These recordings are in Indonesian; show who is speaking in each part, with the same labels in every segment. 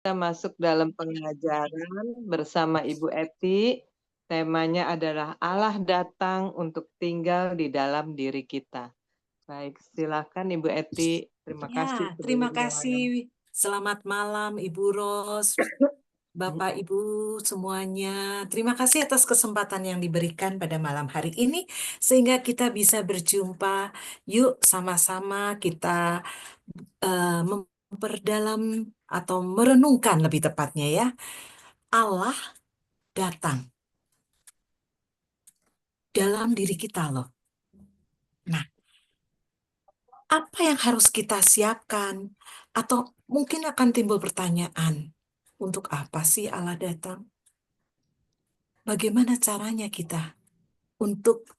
Speaker 1: Kita masuk dalam pengajaran bersama Ibu Eti. Temanya adalah Allah datang untuk tinggal di dalam diri kita. Baik, silakan Ibu Eti. Terima kasih
Speaker 2: Ya, terima
Speaker 1: sebelumnya.
Speaker 2: kasih. Selamat malam Ibu Ros, Bapak Ibu semuanya. Terima kasih atas kesempatan yang diberikan pada malam hari ini sehingga kita bisa berjumpa. Yuk sama-sama kita memperdalam atau merenungkan lebih tepatnya ya. Allah datang dalam diri kita loh. Nah, apa yang harus kita siapkan? Atau mungkin akan timbul pertanyaan, untuk apa sih Allah datang? Bagaimana caranya kita untuk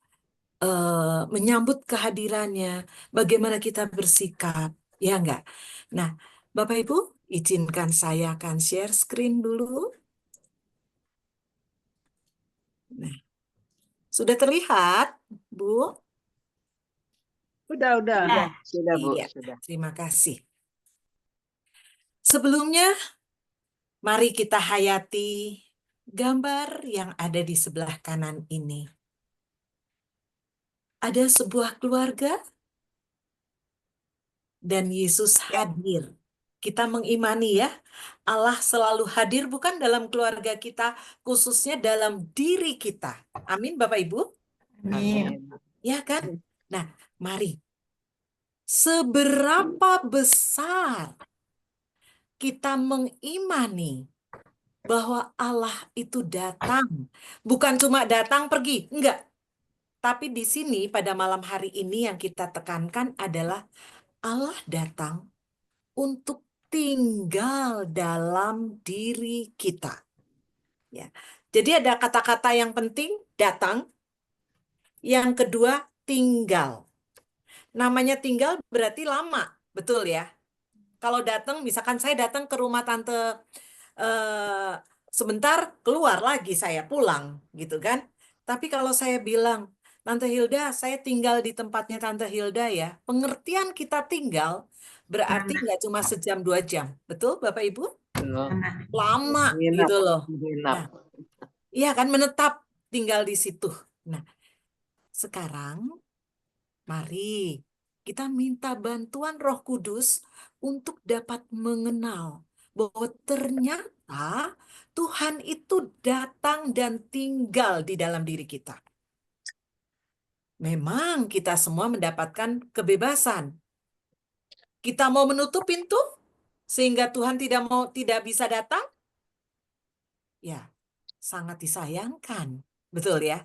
Speaker 2: menyambut kehadirannya? Bagaimana kita bersikap? Ya enggak? Nah, Bapak Ibu, izinkan saya akan share screen dulu. Nah, sudah terlihat, Bu?
Speaker 3: Udah.
Speaker 1: Sudah Bu,
Speaker 2: Iya,
Speaker 1: sudah.
Speaker 2: terima kasih. Sebelumnya, mari kita hayati gambar yang ada di sebelah kanan ini. Ada sebuah keluarga dan Yesus hadir. Kita mengimani ya, Allah selalu hadir bukan dalam keluarga kita, khususnya dalam diri kita. Amin Bapak Ibu?
Speaker 1: Amin.
Speaker 2: Ya kan? Nah, mari. Seberapa besar kita mengimani bahwa Allah itu datang. Bukan cuma datang pergi, enggak. Tapi di sini pada malam hari ini yang kita tekankan adalah Allah datang untuk tinggal dalam diri kita. Ya. Jadi ada kata-kata yang penting, datang. Yang kedua, tinggal. Namanya tinggal berarti lama, betul ya? Kalau datang, misalkan saya datang ke rumah tante sebentar, keluar lagi saya pulang, gitu kan? Tapi kalau saya bilang, Tante Hilda, saya tinggal di tempatnya Tante Hilda ya. Pengertian kita tinggal berarti nggak cuma sejam 2 jam, betul Bapak Ibu? Lama
Speaker 1: Menginap,
Speaker 2: gitu loh.
Speaker 1: menginap.
Speaker 2: Nah, iya kan menetap tinggal di situ. Nah, sekarang mari kita minta bantuan Roh Kudus untuk dapat mengenal bahwa ternyata Tuhan itu datang dan tinggal di dalam diri kita. Memang kita semua mendapatkan kebebasan. Kita mau menutup pintu sehingga Tuhan tidak bisa datang? Ya, sangat disayangkan. Betul ya?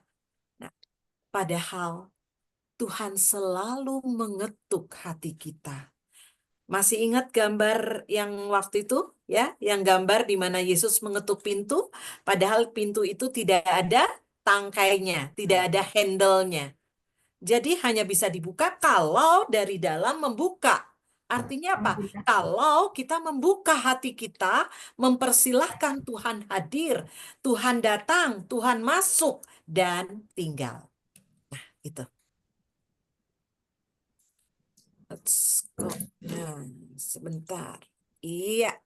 Speaker 2: Nah, padahal Tuhan selalu mengetuk hati kita. Masih ingat gambar yang waktu itu ya, yang gambar di mana Yesus mengetuk pintu, padahal pintu itu tidak ada tangkainya, tidak ada handle-nya. Jadi hanya bisa dibuka kalau dari dalam membuka. Artinya apa? Kalau kita membuka hati kita, mempersilahkan Tuhan hadir, Tuhan datang, Tuhan masuk dan tinggal. Nah, itu. Let's go. Nah, sebentar. Iya.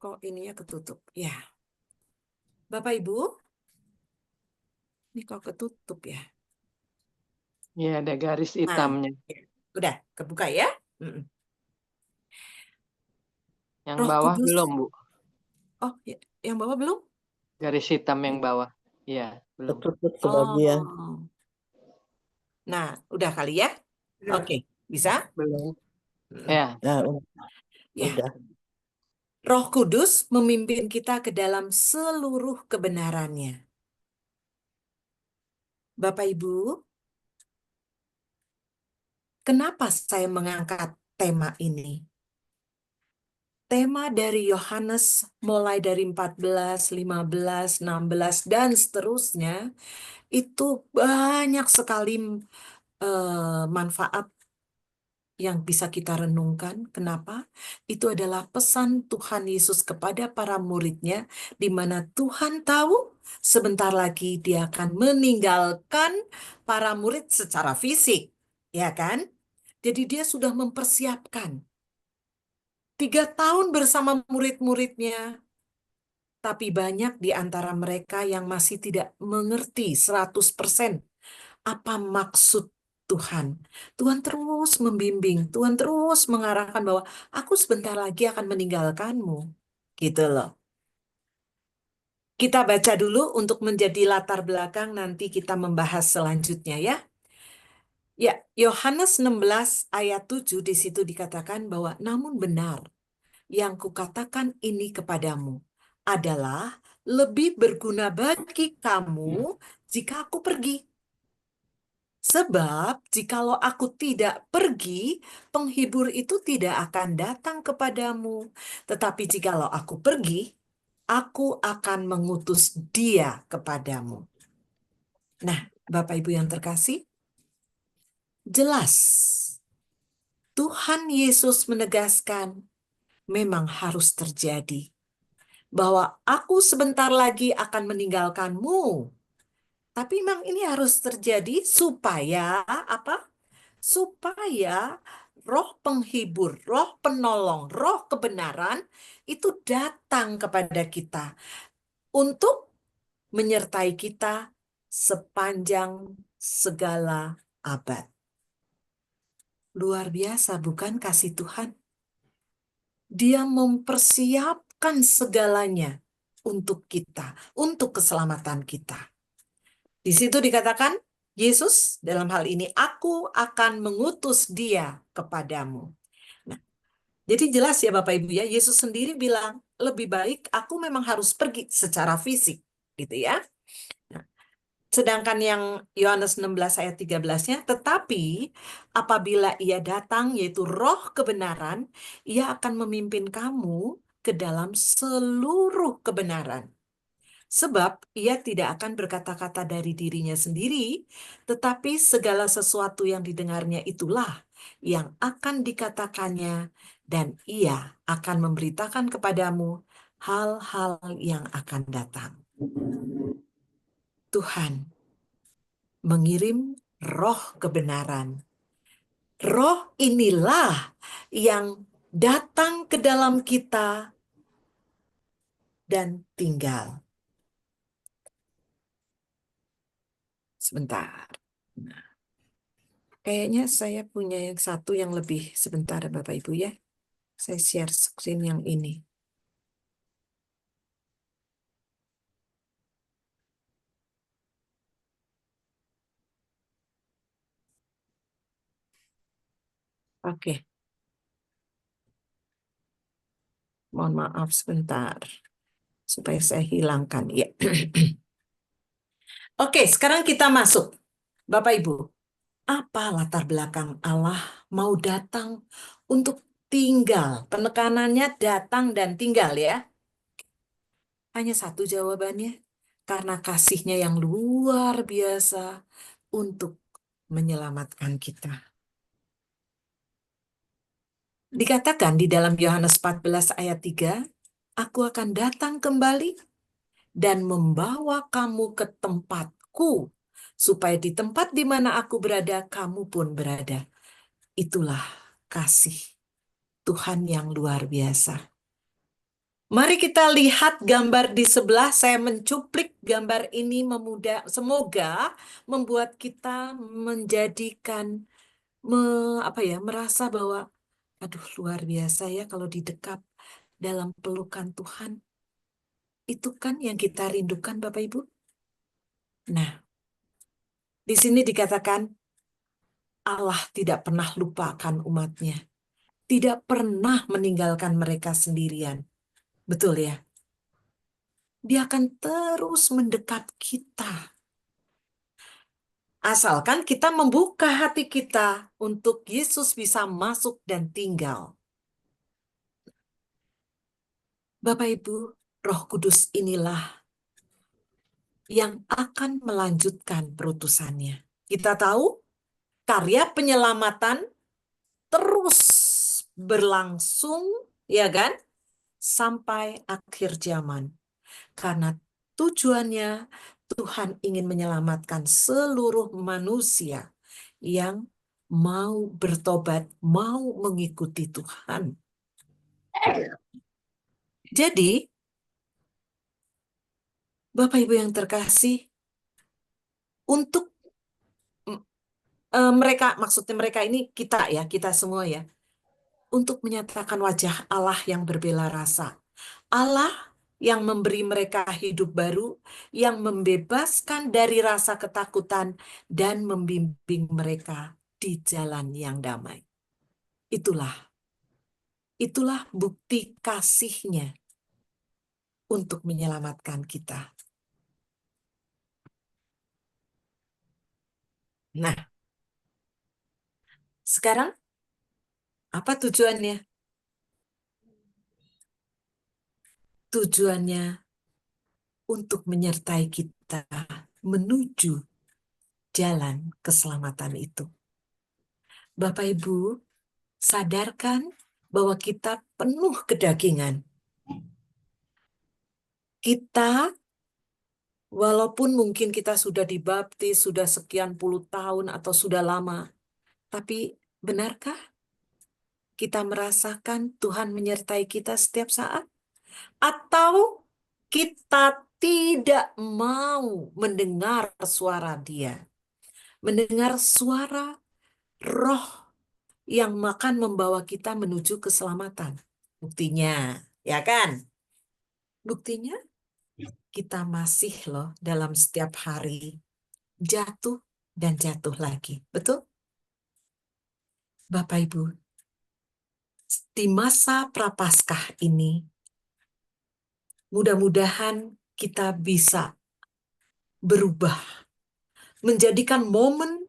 Speaker 2: Kok ininya ketutup? Ya. Bapak Ibu, ini kok ketutup ya?
Speaker 1: Ya, ada garis
Speaker 2: Nah,
Speaker 1: hitamnya.
Speaker 2: udah kebuka ya? Mm-mm.
Speaker 1: Yang
Speaker 2: Roh
Speaker 1: bawah
Speaker 2: Kudus.
Speaker 1: belum, Bu.
Speaker 2: Oh, yang bawah belum?
Speaker 1: Garis hitam yang bawah. Iya, belum.
Speaker 3: Ketutup sebagian.
Speaker 2: Oh. Nah, udah kali ya? Oke, bisa?
Speaker 1: Belum.
Speaker 2: Mm.
Speaker 1: Ya,
Speaker 3: Nah,
Speaker 2: Ya.
Speaker 3: udah.
Speaker 2: Roh Kudus memimpin kita ke dalam seluruh kebenarannya. Bapak Ibu, kenapa saya mengangkat tema ini? Tema dari Yohanes mulai dari 14, 15, 16, dan seterusnya itu banyak sekali manfaat yang bisa kita renungkan. Kenapa? Itu adalah pesan Tuhan Yesus kepada para muridnya, di mana Tuhan tahu sebentar lagi dia akan meninggalkan para murid secara fisik. Ya kan? Jadi dia sudah mempersiapkan. 3 tahun bersama murid-muridnya. Tapi banyak di antara mereka yang masih tidak mengerti 100% apa maksud Tuhan. Tuhan terus membimbing, Tuhan terus mengarahkan bahwa aku sebentar lagi akan meninggalkanmu. Gitu loh. Kita baca dulu untuk menjadi latar belakang, nanti kita membahas selanjutnya ya. Ya, Yohanes 16 ayat 7 di situ dikatakan bahwa namun benar yang kukatakan ini kepadamu adalah lebih berguna bagi kamu jika aku pergi. Sebab jikalau aku tidak pergi, penghibur itu tidak akan datang kepadamu. Tetapi jikalau aku pergi, aku akan mengutus dia kepadamu. Nah, Bapak Ibu yang terkasih, jelas Tuhan Yesus menegaskan memang harus terjadi bahwa aku sebentar lagi akan meninggalkanmu. Tapi memang ini harus terjadi supaya apa? Supaya roh penghibur, roh penolong, roh kebenaran itu datang kepada kita untuk menyertai kita sepanjang segala abad. Luar biasa bukan kasih Tuhan? Dia mempersiapkan segalanya untuk kita, untuk keselamatan kita. Di situ dikatakan, Yesus dalam hal ini, aku akan mengutus dia kepadamu. Nah, jadi jelas ya Bapak Ibu ya, Yesus sendiri bilang, lebih baik aku memang harus pergi secara fisik, gitu ya. Nah, sedangkan yang Yohanes 16 ayat 13-nya, tetapi apabila ia datang, yaitu roh kebenaran, ia akan memimpin kamu ke dalam seluruh kebenaran. Sebab ia tidak akan berkata-kata dari dirinya sendiri, tetapi segala sesuatu yang didengarnya itulah yang akan dikatakannya, dan ia akan memberitakan kepadamu hal-hal yang akan datang. Tuhan mengirim roh kebenaran. Roh inilah yang datang ke dalam kita dan tinggal. Sebentar. Nah, kayaknya saya punya yang satu yang lebih sebentar Bapak Ibu ya. Saya share screen yang ini. Oke. Mohon maaf sebentar. Supaya saya hilangkan. Ya. Oke, sekarang kita masuk. Bapak Ibu, apa latar belakang Allah mau datang untuk tinggal? Penekanannya datang dan tinggal ya. Hanya satu jawabannya. Karena kasihnya yang luar biasa untuk menyelamatkan kita. Dikatakan di dalam Yohanes 14 ayat 3, aku akan datang kembali dan membawa kamu ke tempatku, supaya di tempat di mana aku berada, kamu pun berada. Itulah kasih Tuhan yang luar biasa. Mari kita lihat gambar di sebelah. Saya mencuplik gambar ini semoga membuat kita menjadikan merasa bahwa aduh luar biasa ya kalau didekap dalam pelukan Tuhan. Itu kan yang kita rindukan Bapak Ibu. Nah, di sini dikatakan Allah tidak pernah lupakan umatnya. Tidak pernah meninggalkan mereka sendirian. Betul ya? Dia akan terus mendekat kita. Asalkan kita membuka hati kita untuk Yesus bisa masuk dan tinggal. Bapak Ibu, Roh Kudus inilah yang akan melanjutkan perutusannya. Kita tahu karya penyelamatan terus berlangsung, ya kan? Sampai akhir zaman. Karena tujuannya Tuhan ingin menyelamatkan seluruh manusia yang mau bertobat, mau mengikuti Tuhan. Jadi, Bapak Ibu yang terkasih, untuk mereka, maksudnya mereka ini kita ya, kita semua ya, untuk menyatakan wajah Allah yang berbela rasa. Allah yang memberi mereka hidup baru, yang membebaskan dari rasa ketakutan, dan membimbing mereka di jalan yang damai. Itulah bukti kasihnya untuk menyelamatkan kita. Nah, sekarang apa tujuannya? Tujuannya untuk menyertai kita menuju jalan keselamatan itu. Bapak Ibu, sadarkan bahwa kita penuh kedagingan. Kita, walaupun mungkin kita sudah dibaptis, sudah sekian puluh tahun atau sudah lama, tapi benarkah kita merasakan Tuhan menyertai kita setiap saat? Atau kita tidak mau mendengar suara Dia? Mendengar suara Roh yang akan membawa kita menuju keselamatan. Buktinya, ya kan? Buktinya kita masih loh dalam setiap hari jatuh dan jatuh lagi. Betul? Bapak Ibu, di masa Prapaskah ini, mudah-mudahan kita bisa berubah, menjadikan momen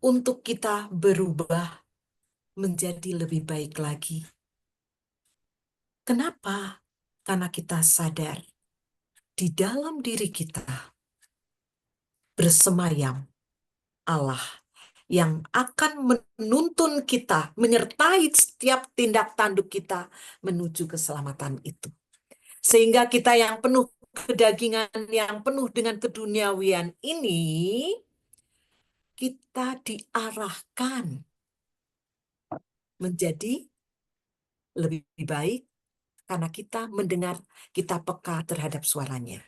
Speaker 2: untuk kita berubah menjadi lebih baik lagi. Kenapa? Karena kita sadar di dalam diri kita bersemayam Allah yang akan menuntun kita, menyertai setiap tindak tanduk kita menuju keselamatan itu. Sehingga kita yang penuh kedagingan, yang penuh dengan keduniawian ini, kita diarahkan menjadi lebih baik karena kita mendengar, kita peka terhadap suaranya.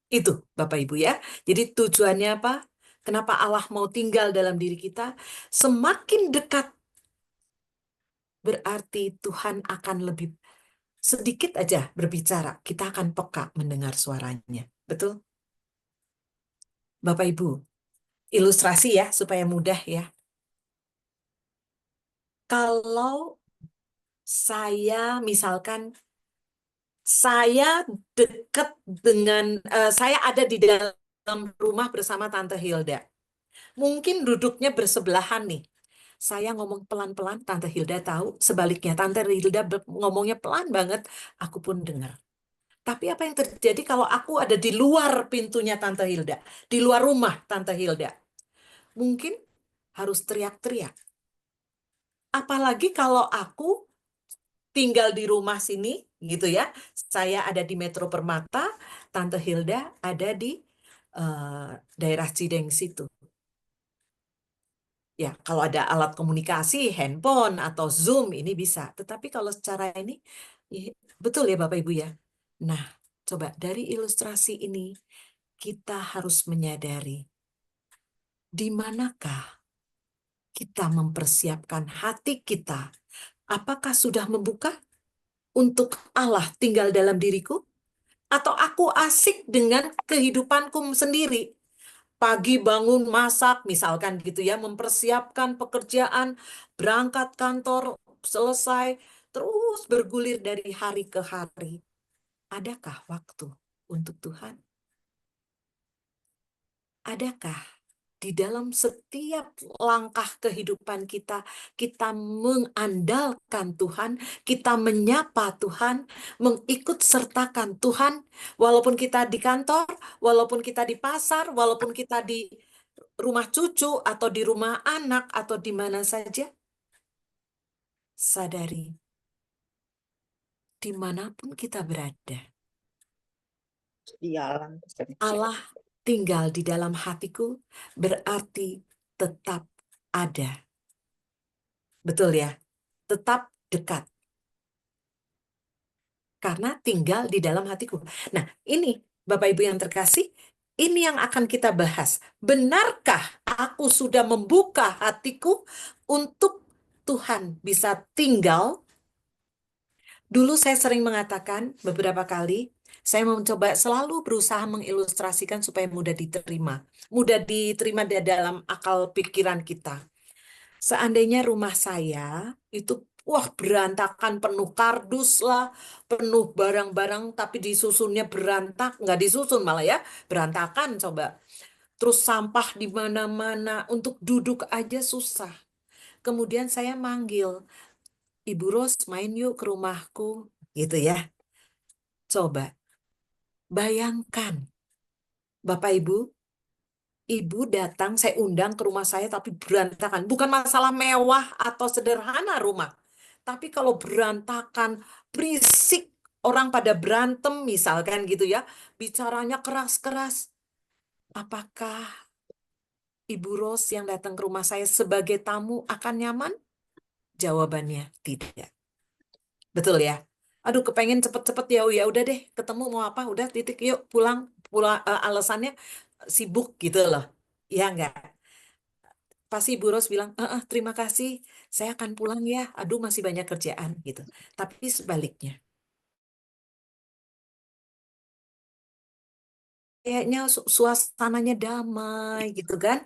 Speaker 2: Itu Bapak Ibu ya. Jadi tujuannya apa? Kenapa Allah mau tinggal dalam diri kita? Semakin dekat berarti Tuhan akan lebih sedikit aja berbicara. Kita akan peka mendengar suaranya. Betul? Bapak Ibu, ilustrasi ya supaya mudah ya. Kalau saya misalkan saya dekat dengan saya ada di dalam rumah bersama Tante Hilda. Mungkin duduknya bersebelahan nih. Saya ngomong pelan-pelan, Tante Hilda tahu. Sebaliknya, Tante Hilda ngomongnya pelan banget, aku pun dengar. Tapi apa yang terjadi kalau aku ada di luar pintunya Tante Hilda, di luar rumah Tante Hilda? Mungkin harus teriak-teriak. Apalagi kalau aku tinggal di rumah sini, gitu ya. Saya ada di Metro Permata, Tante Hilda ada di daerah Cideng situ. Ya, kalau ada alat komunikasi, handphone atau Zoom, ini bisa. Tetapi kalau secara ini, betul ya Bapak Ibu ya. Nah, coba dari ilustrasi ini, kita harus menyadari di manakah kita mempersiapkan hati kita. Apakah sudah membuka untuk Allah tinggal dalam diriku? Atau aku asik dengan kehidupanku sendiri? Pagi bangun masak, misalkan gitu ya, mempersiapkan pekerjaan, berangkat kantor, selesai, terus bergulir dari hari ke hari. Adakah waktu untuk Tuhan? Adakah di dalam setiap langkah kehidupan kita, kita mengandalkan Tuhan, kita menyapa Tuhan, mengikut sertakan Tuhan, walaupun kita di kantor, walaupun kita di pasar, walaupun kita di rumah cucu, atau di rumah anak, atau di mana saja, sadari, dimanapun kita berada,
Speaker 1: Di alam.
Speaker 2: Allah tinggal di dalam hatiku, berarti tetap ada. Betul ya? Tetap dekat. karena tinggal di dalam hatiku. Nah, ini Bapak Ibu yang terkasih, ini yang akan kita bahas. Benarkah aku sudah membuka hatiku untuk Tuhan bisa tinggal? Dulu saya sering mengatakan beberapa kali, saya mencoba selalu berusaha mengilustrasikan supaya mudah diterima. Mudah diterima di dalam akal pikiran kita. Seandainya rumah saya itu wah berantakan, penuh kardus lah, penuh barang-barang, tapi disusunnya berantak, nggak disusun malah ya, berantakan coba. Terus sampah di mana-mana, untuk duduk aja susah. Kemudian saya manggil, Ibu Ros main yuk ke rumahku, gitu ya. Coba bayangkan, Bapak Ibu, Ibu datang, saya undang ke rumah saya tapi berantakan. Bukan masalah mewah atau sederhana rumah. Tapi kalau berantakan, berisik, orang pada berantem misalkan gitu ya, bicaranya keras-keras. Apakah Ibu Ros yang datang ke rumah saya sebagai tamu akan nyaman? Jawabannya tidak. Betul ya? Aduh, kepengen cepet-cepet ya, oh, ya udah deh, ketemu mau apa, udah titik, yuk pulang, pulang alasannya sibuk gitu loh. Ya enggak? Pasti Ibu Ros bilang, terima kasih, saya akan pulang ya. Aduh, masih banyak kerjaan gitu. Tapi sebaliknya, kayaknya suasananya damai gitu kan.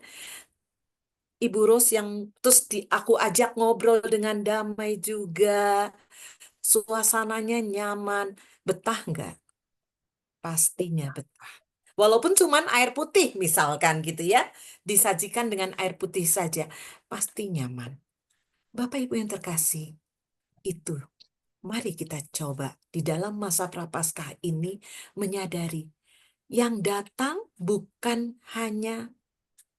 Speaker 2: Ibu Ros yang terus aku ajak ngobrol dengan damai juga. Suasananya nyaman. Betah nggak? Pastinya betah. Walaupun cuman air putih misalkan gitu ya. Disajikan dengan air putih saja. Pasti nyaman. Bapak Ibu yang terkasih, itu mari kita coba di dalam masa prapaskah ini menyadari yang datang bukan hanya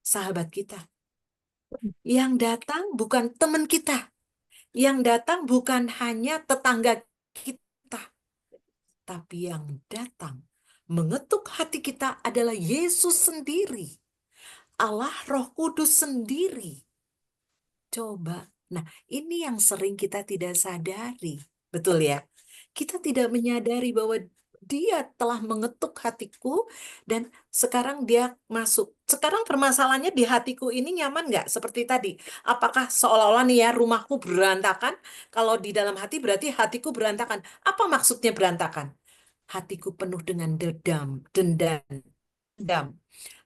Speaker 2: sahabat kita. Yang datang bukan teman kita. Yang datang bukan hanya tetangga kita. Tapi yang datang mengetuk hati kita adalah Yesus sendiri. Allah Roh Kudus sendiri. Coba. Nah, ini yang sering kita tidak sadari. Betul ya? Kita tidak menyadari bahwa dia telah mengetuk hatiku dan sekarang dia masuk. Sekarang permasalahannya di hatiku ini nyaman nggak? Seperti tadi. Apakah seolah-olah nih ya rumahku berantakan? Kalau di dalam hati berarti hatiku berantakan. Apa maksudnya berantakan? Hatiku penuh dengan dendam.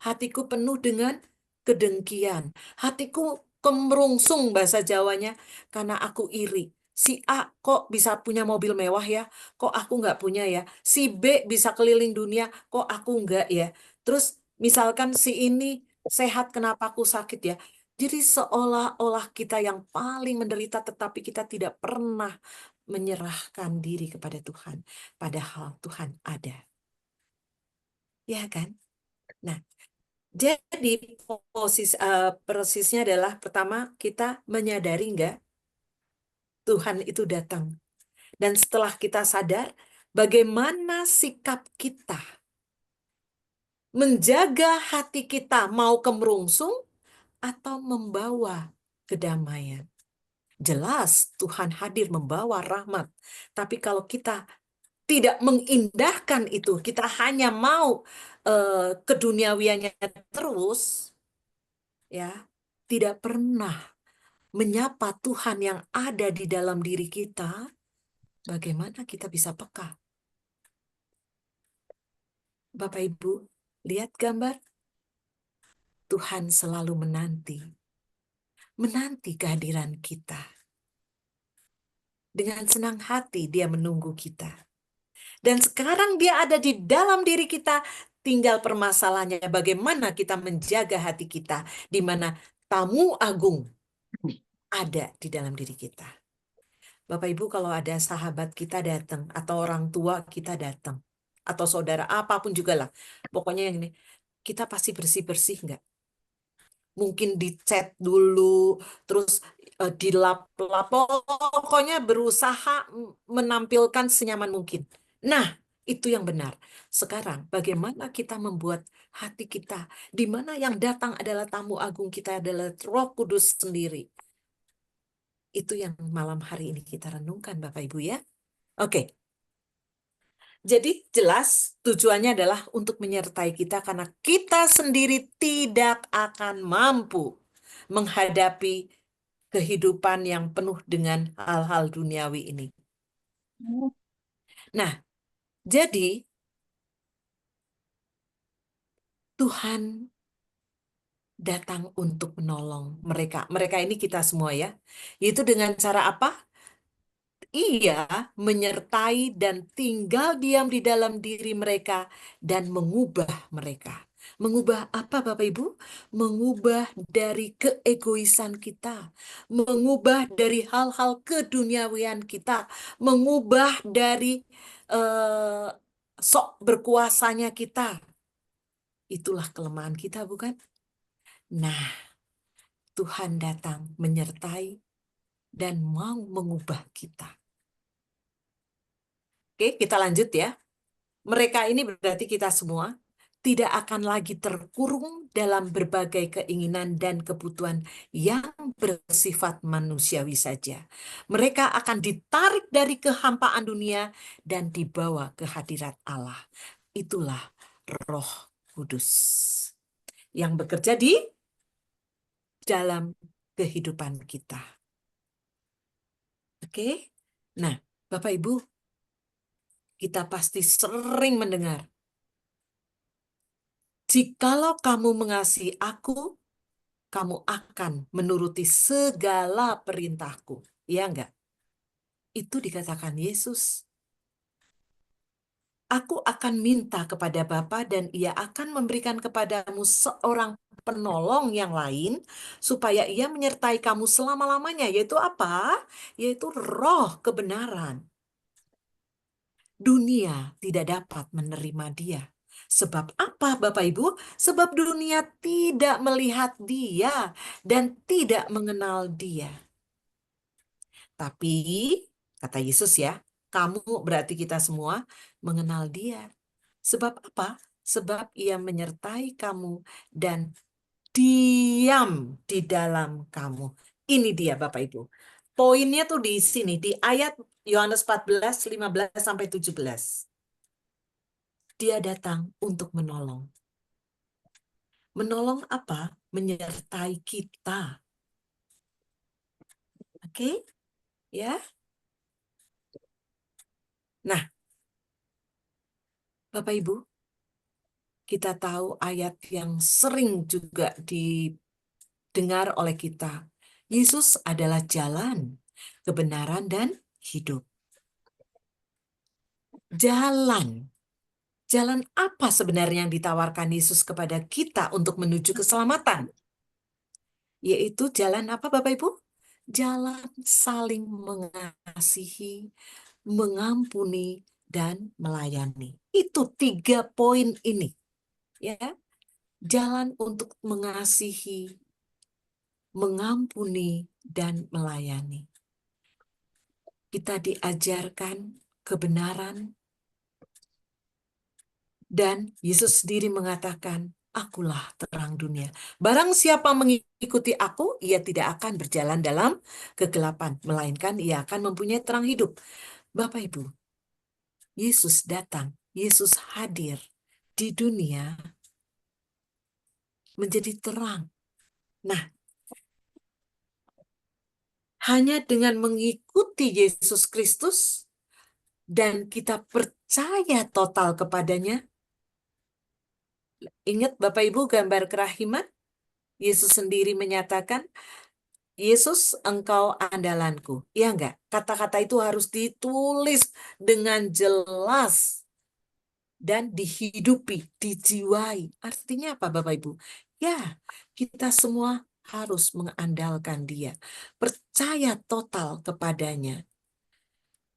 Speaker 2: Hatiku penuh dengan kedengkian. Hatiku kemerungsung bahasa Jawanya karena aku iri. Si A kok bisa punya mobil mewah ya? Kok aku nggak punya ya? Si B bisa keliling dunia, kok aku nggak ya? Terus misalkan si ini sehat, kenapa aku sakit ya? Jadi seolah-olah kita yang paling menderita tetapi kita tidak pernah menyerahkan diri kepada Tuhan. Padahal Tuhan ada. Ya kan? Nah, jadi persisnya adalah pertama kita menyadari enggak Tuhan itu datang. Dan setelah kita sadar, bagaimana sikap kita menjaga hati kita mau kemerungsung atau membawa kedamaian. Jelas Tuhan hadir membawa rahmat. Tapi kalau kita tidak mengindahkan itu, kita hanya mau keduniawiannya terus, ya, tidak pernah menyapa Tuhan yang ada di dalam diri kita, bagaimana kita bisa peka? Bapak Ibu, lihat gambar. Tuhan selalu menanti kehadiran kita. Dengan senang hati dia menunggu kita. Dan sekarang dia ada di dalam diri kita, tinggal permasalahannya bagaimana kita menjaga hati kita, di mana tamu agung ada di dalam diri kita. Bapak Ibu, kalau ada sahabat kita datang atau orang tua kita datang atau saudara apapun juga lah, pokoknya yang ini kita pasti bersih-bersih nggak? Mungkin dicat dulu, terus dilap-lap, pokoknya berusaha menampilkan senyaman mungkin. Nah, itu yang benar. Sekarang, bagaimana kita membuat hati kita, di mana yang datang adalah tamu agung kita adalah Roh Kudus sendiri. Itu yang malam hari ini kita renungkan, Bapak Ibu ya. Oke. Jadi jelas tujuannya adalah untuk menyertai kita karena kita sendiri tidak akan mampu menghadapi kehidupan yang penuh dengan hal-hal duniawi ini. Nah, jadi Tuhan datang untuk menolong mereka. Mereka ini kita semua ya. Yaitu dengan cara apa? Ia menyertai dan tinggal diam di dalam diri mereka dan mengubah mereka. Mengubah apa Bapak Ibu? Mengubah dari keegoisan kita, mengubah dari hal-hal keduniawian kita, mengubah dari eh, sok berkuasanya kita. Itulah kelemahan kita, bukan? Nah, Tuhan datang menyertai dan mau mengubah kita. Oke, kita lanjut ya. Mereka ini berarti kita semua tidak akan lagi terkurung dalam berbagai keinginan dan kebutuhan yang bersifat manusiawi saja. Mereka akan ditarik dari kehampaan dunia dan dibawa ke hadirat Allah. Itulah Roh Kudus yang bekerja di dalam kehidupan kita. Oke? Nah, Bapak Ibu, kita pasti sering mendengar, jikalau kamu mengasihi aku, kamu akan menuruti segala perintahku. Iya enggak? Itu dikatakan Yesus. Aku akan minta kepada Bapa dan ia akan memberikan kepadamu seorang penolong yang lain supaya ia menyertai kamu selama-lamanya. Yaitu apa? Yaitu roh kebenaran. Dunia tidak dapat menerima dia. Sebab apa Bapak Ibu? Sebab dunia tidak melihat dia dan tidak mengenal dia. Tapi, kata Yesus ya, kamu berarti kita semua mengenal dia. Sebab apa? Sebab ia menyertai kamu dan diam di dalam kamu. Ini dia Bapak Ibu. Poinnya tuh di sini, di ayat Yohanes 14, 15-17. Dia datang untuk menolong. Menolong apa? Menyertai kita. Oke? Ya. Nah, Bapak Ibu, kita tahu ayat yang sering juga didengar oleh kita. Yesus adalah jalan, kebenaran, dan hidup. Jalan. Jalan apa sebenarnya yang ditawarkan Yesus kepada kita untuk menuju keselamatan? Yaitu jalan apa Bapak Ibu? Jalan saling mengasihi, mengampuni, dan melayani. Itu 3 poin ini. Ya, jalan untuk mengasihi, mengampuni, dan melayani. Kita diajarkan kebenaran, dan Yesus sendiri mengatakan, akulah terang dunia. Barang siapa mengikuti aku, ia tidak akan berjalan dalam kegelapan, melainkan ia akan mempunyai terang hidup. Bapak Ibu, Yesus datang, Yesus hadir di dunia menjadi terang. Nah, hanya dengan mengikuti Yesus Kristus dan kita percaya total kepadanya. Ingat Bapak Ibu gambar kerahiman? Yesus sendiri menyatakan, Yesus engkau andalanku. Ya enggak? Kata-kata itu harus ditulis dengan jelas dan dihidupi, dijiwai. Artinya apa Bapak Ibu? Ya, kita semua harus mengandalkan dia. Percaya total kepadanya.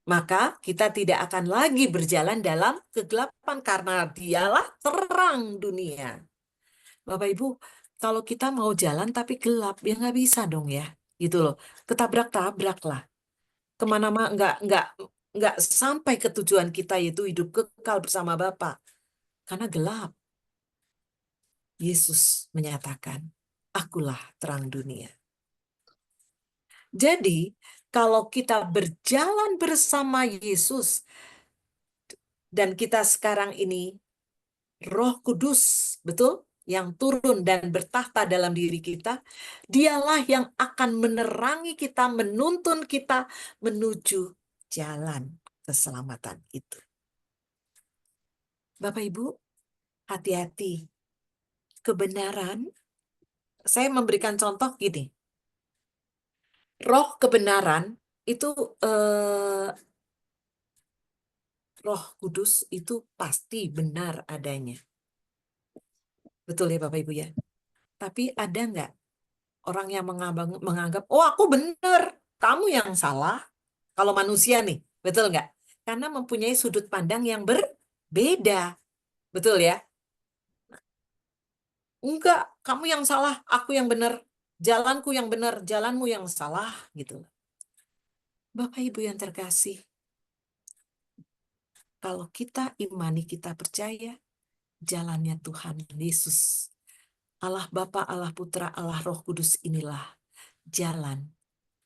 Speaker 2: Maka kita tidak akan lagi berjalan dalam kegelapan karena dialah terang dunia. Bapak Ibu, kalau kita mau jalan tapi gelap, ya nggak bisa dong ya. Gitu loh. Ketabrak-tabrak lah. Kemana-mana nggak sampai ke tujuan kita yaitu hidup kekal bersama Bapa. Karena gelap. Yesus menyatakan, akulah terang dunia. Jadi, kalau kita berjalan bersama Yesus, Dan kita sekarang ini Roh Kudus, betul? Yang turun dan bertahta dalam diri kita, dialah yang akan menerangi kita, menuntun kita menuju jalan keselamatan itu. Bapak Ibu, hati-hati. Kebenaran, saya memberikan contoh gini. Roh kebenaran itu Roh Kudus itu pasti benar adanya. Betul ya Bapak Ibu ya? Tapi ada nggak orang yang menganggap, oh aku benar, kamu yang salah? Kalau manusia nih, betul nggak? Karena mempunyai sudut pandang yang berbeda. Betul ya? Enggak, kamu yang salah, aku yang benar. Jalanku yang benar, jalanmu yang salah. Gitu. Bapak Ibu yang terkasih, kalau kita imani, kita percaya, jalannya Tuhan Yesus, Allah Bapa, Allah Putra, Allah Roh Kudus inilah jalan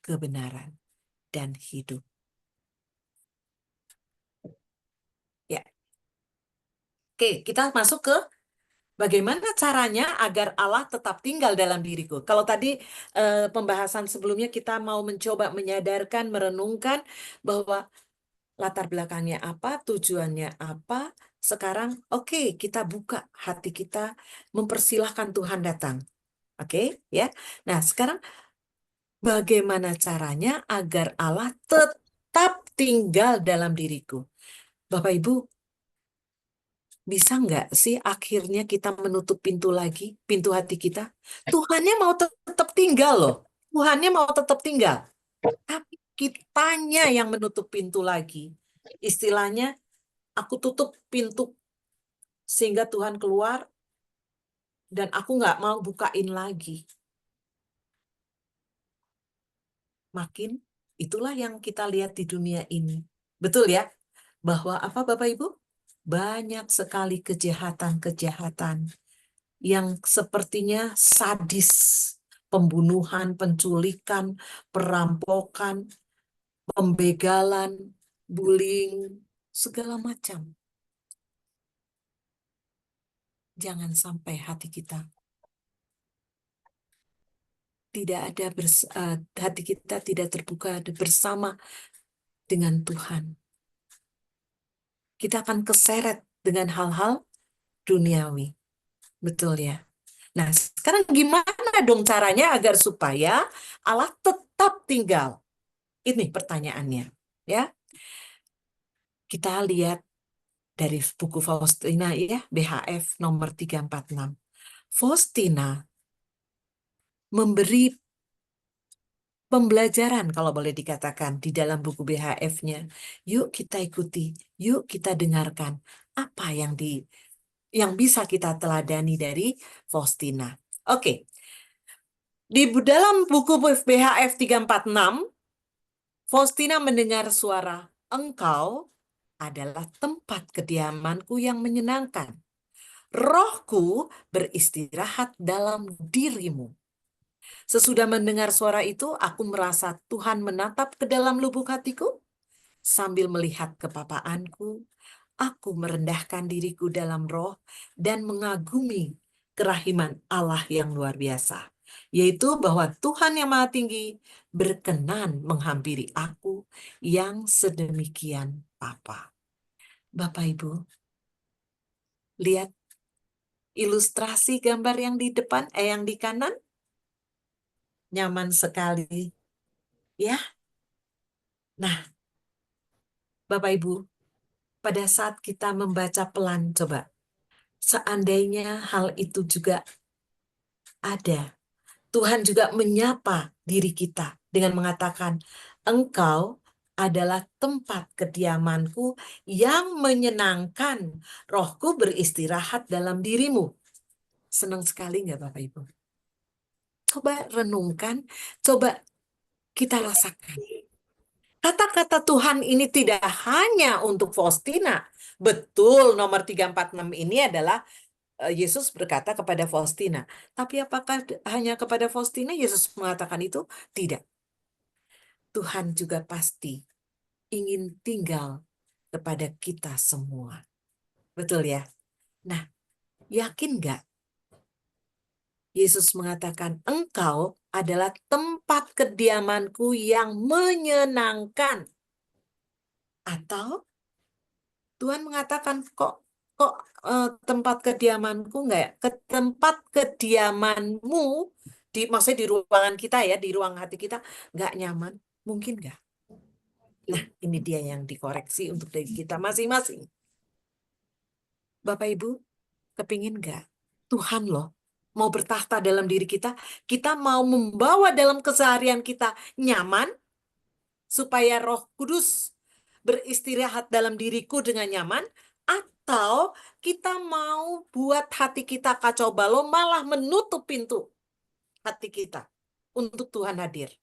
Speaker 2: kebenaran dan hidup. Ya. Oke, kita masuk ke bagaimana caranya agar Allah tetap tinggal dalam diriku. Kalau tadi pembahasan sebelumnya kita mau mencoba menyadarkan, merenungkan bahwa latar belakangnya apa, tujuannya apa. Sekarang oke, kita buka hati kita, mempersilahkan Tuhan datang. Oke, ya. Nah, sekarang bagaimana caranya agar Allah tetap tinggal dalam diriku? Bapak Ibu, bisa nggak sih akhirnya kita menutup pintu lagi, pintu hati kita? Tuhannya mau tetap tinggal loh. Tuhannya mau tetap tinggal. Tapi kitanya yang menutup pintu lagi. Istilahnya, aku tutup pintu sehingga Tuhan keluar dan aku nggak mau bukain lagi. Makin itulah yang kita lihat di dunia ini. Betul ya? Bahwa apa Bapak Ibu? Banyak sekali kejahatan-kejahatan yang sepertinya sadis, pembunuhan, penculikan, perampokan, pembegalan, bullying, segala macam. Jangan sampai hati kita tidak ada hati kita tidak terbuka bersama dengan Tuhan. Kita akan keseret dengan hal-hal duniawi. Betul ya? Nah, sekarang gimana dong caranya agar supaya Allah tetap tinggal? Ini pertanyaannya. Ya, kita lihat dari buku Faustina ya, BHF nomor 346. Faustina memberi pembelajaran kalau boleh dikatakan di dalam buku BHF-nya. Yuk kita ikuti, yuk kita dengarkan apa yang bisa kita teladani dari Faustina. Oke. Di dalam buku BHF 346, Faustina mendengar suara, "Engkau adalah tempat kediamanku yang menyenangkan. Rohku beristirahat dalam dirimu." Sesudah mendengar suara itu, aku merasa Tuhan menatap ke dalam lubuk hatiku. Sambil melihat kepapaanku, aku merendahkan diriku dalam roh dan mengagumi kerahiman Allah yang luar biasa. Yaitu bahwa Tuhan yang Maha Tinggi berkenan menghampiri aku yang sedemikian papa. Bapak Ibu, lihat ilustrasi gambar yang di depan, yang di kanan. Nyaman sekali. Ya. Nah, Bapak Ibu, pada saat kita membaca pelan, coba. Seandainya hal itu juga ada. Tuhan juga menyapa diri kita dengan mengatakan, "Engkau adalah tempat kediamanku yang menyenangkan. Rohku beristirahat dalam dirimu." Senang sekali nggak Bapak Ibu? Coba renungkan, coba kita rasakan. Kata-kata Tuhan ini tidak hanya untuk Faustina. Betul, nomor 346 ini adalah Yesus berkata kepada Faustina. Tapi apakah hanya kepada Faustina Yesus mengatakan itu? Tidak. Tuhan juga pasti ingin tinggal kepada kita semua. Betul ya? Nah, yakin nggak Yesus mengatakan, engkau adalah tempat kediamanku yang menyenangkan. Atau Tuhan mengatakan, kok tempat kediamanku nggak ya? Ke tempat kediamanmu, maksudnya di ruangan kita ya, di ruang hati kita, nggak nyaman. Mungkin nggak? Nah, ini dia yang dikoreksi untuk diri kita masing-masing. Bapak Ibu, kepingin nggak? Tuhan loh, mau bertahta dalam diri kita mau membawa dalam keseharian kita nyaman, supaya Roh Kudus beristirahat dalam diriku dengan nyaman, atau kita mau buat hati kita kacau balau, malah menutup pintu hati kita untuk Tuhan hadir?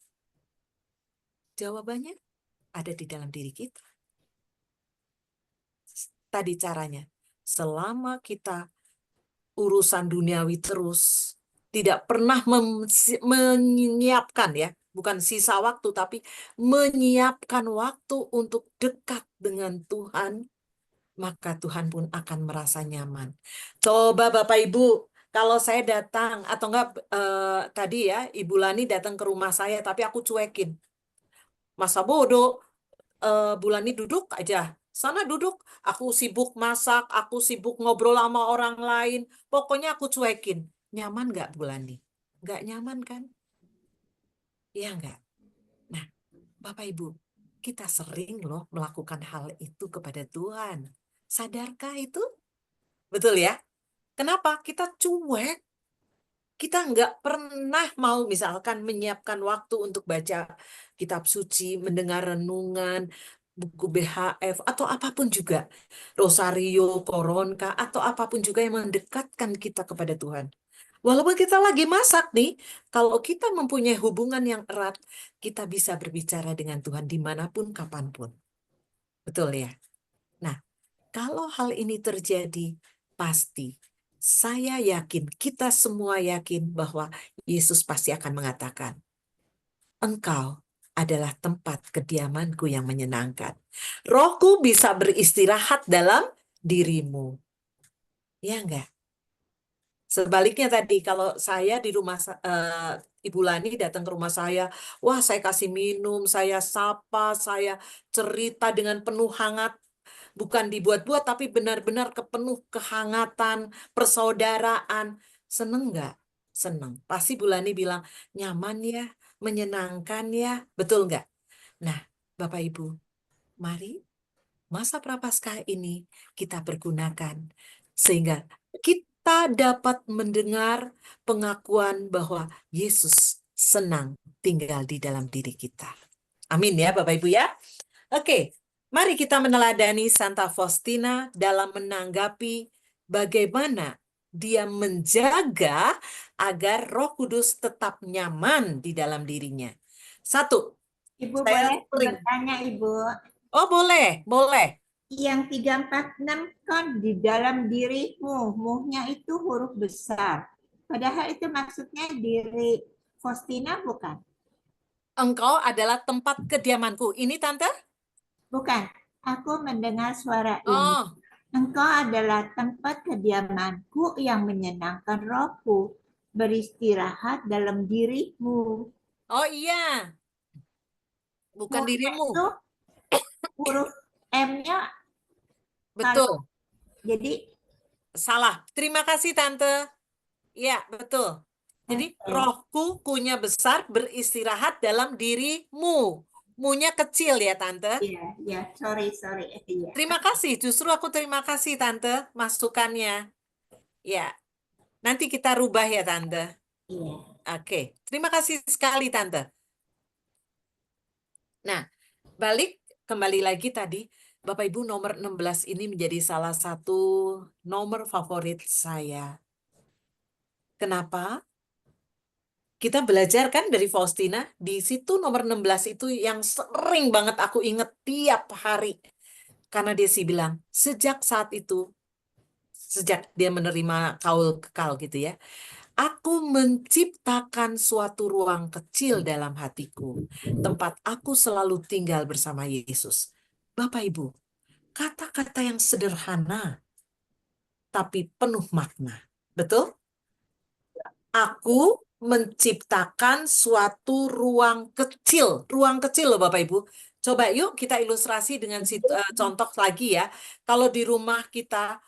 Speaker 2: Jawabannya ada di dalam diri kita. Tadi caranya, selama kita urusan duniawi terus, tidak pernah menyiapkan ya, bukan sisa waktu, tapi menyiapkan waktu untuk dekat dengan Tuhan, maka Tuhan pun akan merasa nyaman. Coba Bapak Ibu, kalau saya datang, atau enggak tadi ya, Ibu Lani datang ke rumah saya, tapi aku cuekin. Masa bodoh, Bulani duduk aja. Sana duduk, aku sibuk masak, aku sibuk ngobrol sama orang lain. Pokoknya aku cuekin. Nyaman nggak Bulani? Nggak nyaman kan? Iya nggak? Nah, Bapak Ibu, kita sering loh melakukan hal itu kepada Tuhan. Sadarkah itu? Betul ya? Kenapa? Kita cuek. Kita nggak pernah mau misalkan menyiapkan waktu untuk baca kitab suci, mendengar renungan, buku BHF, atau apapun juga. Rosario, Koronka, atau apapun juga yang mendekatkan kita kepada Tuhan. Walaupun kita lagi masak nih, kalau kita mempunyai hubungan yang erat, kita bisa berbicara dengan Tuhan dimanapun, kapanpun. Betul ya? Nah, kalau hal ini terjadi, pasti saya yakin, kita semua yakin bahwa Yesus pasti akan mengatakan, engkau adalah tempat kediamanku yang menyenangkan. Rohku bisa beristirahat dalam dirimu. Ya enggak? Sebaliknya tadi, kalau saya di rumah, Ibu Lani datang ke rumah saya, wah saya kasih minum, saya sapa, saya cerita dengan penuh hangat, bukan dibuat-buat, tapi benar-benar penuh kehangatan, persaudaraan. Seneng nggak? Seneng. Pasti Bu Lani bilang, nyaman ya, menyenangkan ya, betul nggak? Nah, Bapak Ibu, mari masa Prapaskah ini kita pergunakan sehingga kita dapat mendengar pengakuan bahwa Yesus senang tinggal di dalam diri kita. Amin ya Bapak Ibu ya. Oke, mari kita meneladani Santa Faustina dalam menanggapi bagaimana dia menjaga agar Roh Kudus tetap nyaman di dalam dirinya. Satu,
Speaker 3: Ibu
Speaker 2: saya
Speaker 3: boleh
Speaker 2: sering.
Speaker 3: bertanya, Ibu?
Speaker 2: Oh boleh, boleh.
Speaker 3: Yang 346 kan di dalam dirimu, muhnya itu huruf besar. Padahal itu maksudnya diri Faustina bukan?
Speaker 2: Engkau adalah tempat kediamanku. Ini Tante?
Speaker 3: Bukan. Aku mendengar suara ini.
Speaker 2: Oh,
Speaker 3: Engkau adalah tempat kediamanku yang menyenangkan rohku. Beristirahat dalam dirimu.
Speaker 2: oh iya. Bukan
Speaker 3: Muhnya
Speaker 2: dirimu.
Speaker 3: itu huruf M-nya
Speaker 2: Betul.
Speaker 3: jadi
Speaker 2: Salah. Terima kasih Tante. Ya, betul. Jadi rohku, kunya besar, beristirahat dalam dirimu. Munya kecil ya Tante.
Speaker 3: Iya, ya, sorry. Iya.
Speaker 2: Terima kasih. Justru aku terima kasih Tante masukannya. Ya, nanti kita rubah ya Tante.
Speaker 3: Iya.
Speaker 2: Oke. Terima kasih sekali Tante. Nah, kembali lagi tadi, Bapak Ibu, nomor 16 ini menjadi salah satu nomor favorit saya. Kenapa? Kita belajar kan dari Faustina, di situ nomor 16 itu yang sering banget aku inget tiap hari. Karena dia sih bilang, sejak saat itu, sejak dia menerima kaul kekal gitu ya, aku menciptakan suatu ruang kecil dalam hatiku, tempat aku selalu tinggal bersama Yesus. Bapak Ibu, Kata-kata yang sederhana, tapi penuh makna. Betul? Aku menciptakan suatu ruang kecil. Ruang kecil loh Bapak Ibu. Coba yuk kita ilustrasi dengan contoh lagi ya. Kalau di rumah kita